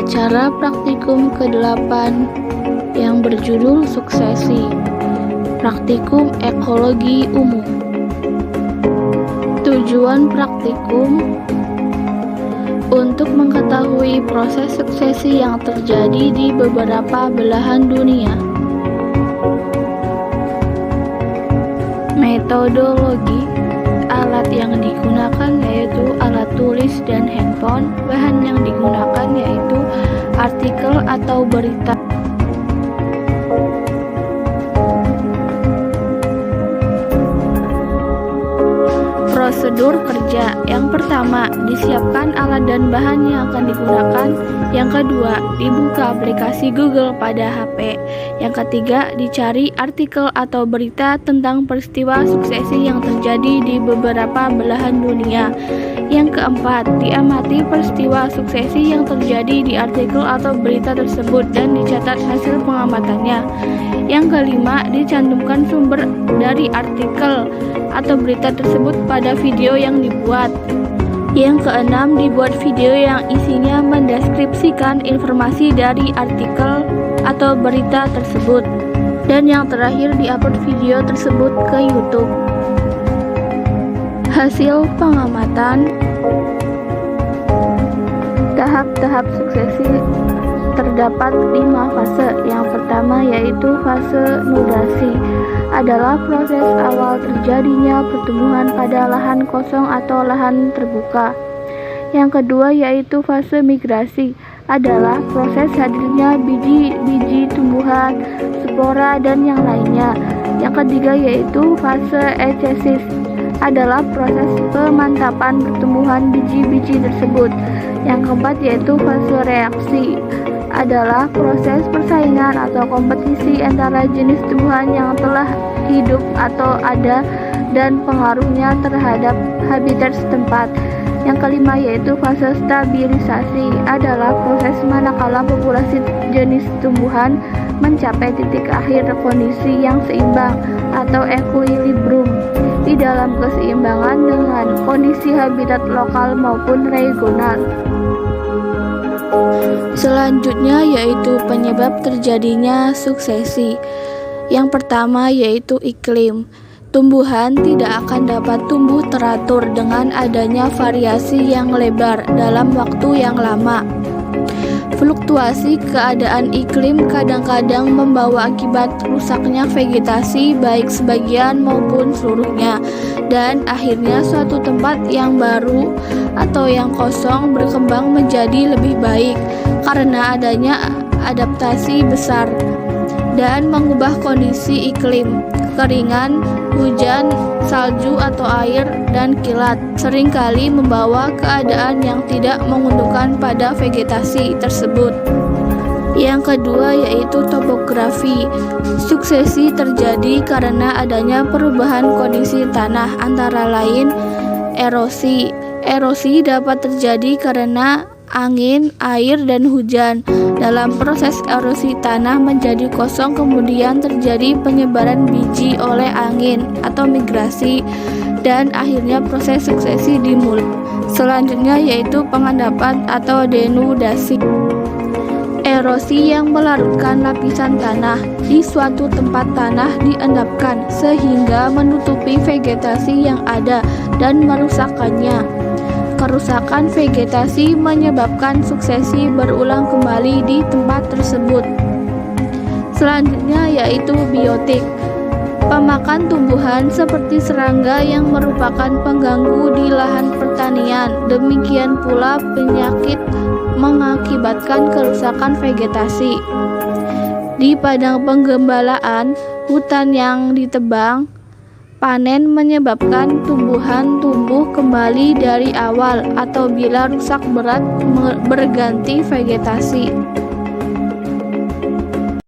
acara praktikum ke-8 yang berjudul Suksesi, Praktikum Ekologi Umum. Tujuan praktikum untuk mengetahui proses suksesi yang terjadi di beberapa belahan dunia. Metodologi. Alat yang digunakan yaitu alat tulis dan handphone. Bahan yang digunakan yaitu artikel atau berita. Prosedur kerja. Yang pertama, disiapkan alat dan bahan yang akan digunakan. Yang kedua, dibuka aplikasi Google pada HP. Yang ketiga, dicari artikel atau berita tentang peristiwa suksesi yang terjadi di beberapa belahan dunia. Yang keempat, diamati peristiwa suksesi yang terjadi di artikel atau berita tersebut dan dicatat hasil pengamatannya. Yang kelima, dicantumkan sumber dari artikel atau berita tersebut pada video yang dibuat. Yang keenam, dibuat video yang isinya mendeskripsikan informasi dari artikel atau berita tersebut. Dan yang terakhir, diupload video tersebut ke YouTube. Hasil pengamatan. Tahap-tahap suksesi terdapat 5 fase. Yang pertama yaitu fase nudasi, adalah proses awal terjadinya pertumbuhan pada lahan kosong atau lahan terbuka. Yang kedua yaitu fase migrasi, adalah proses hadirnya biji-biji tumbuhan, spora, dan yang lainnya. Yang ketiga yaitu fase eksesis, adalah proses pemantapan pertumbuhan biji-biji tersebut. Yang keempat yaitu fase reaksi, adalah proses persaingan atau kompetisi antara jenis tumbuhan yang telah hidup atau ada dan pengaruhnya terhadap habitat setempat. Yang kelima yaitu fase stabilisasi, adalah proses manakala populasi jenis tumbuhan mencapai titik akhir kondisi yang seimbang atau equilibrium di dalam keseimbangan dengan kondisi habitat lokal maupun regional. Selanjutnya yaitu penyebab terjadinya suksesi. Yang pertama yaitu iklim. Tumbuhan tidak akan dapat tumbuh teratur dengan adanya variasi yang lebar dalam waktu yang lama. Fluktuasi keadaan iklim kadang-kadang membawa akibat rusaknya vegetasi baik sebagian maupun seluruhnya, dan akhirnya suatu tempat yang baru atau yang kosong berkembang menjadi lebih baik karena adanya adaptasi besar dan mengubah kondisi iklim. Kekeringan, hujan, salju atau air, dan kilat seringkali membawa keadaan yang tidak menguntungkan pada vegetasi tersebut. Yang kedua yaitu topografi. Suksesi terjadi karena adanya perubahan kondisi tanah, antara lain erosi. Erosi dapat terjadi karena angin, air, dan hujan. Dalam proses erosi tanah menjadi kosong, kemudian terjadi penyebaran biji oleh angin atau migrasi, dan akhirnya proses suksesi dimulai. Selanjutnya yaitu pengendapan atau denudasi. Erosi yang melarutkan lapisan tanah di suatu tempat. Tanah diendapkan sehingga menutupi vegetasi yang ada dan merusakkannya. Kerusakan vegetasi menyebabkan suksesi berulang kembali di tempat tersebut. Selanjutnya yaitu biotik. Pemakan tumbuhan seperti serangga yang merupakan pengganggu di lahan pertanian. Demikian pula penyakit mengakibatkan kerusakan vegetasi. Di padang penggembalaan, hutan yang ditebang, panen menyebabkan tumbuhan tumbuh kembali dari awal atau bila rusak berat berganti vegetasi.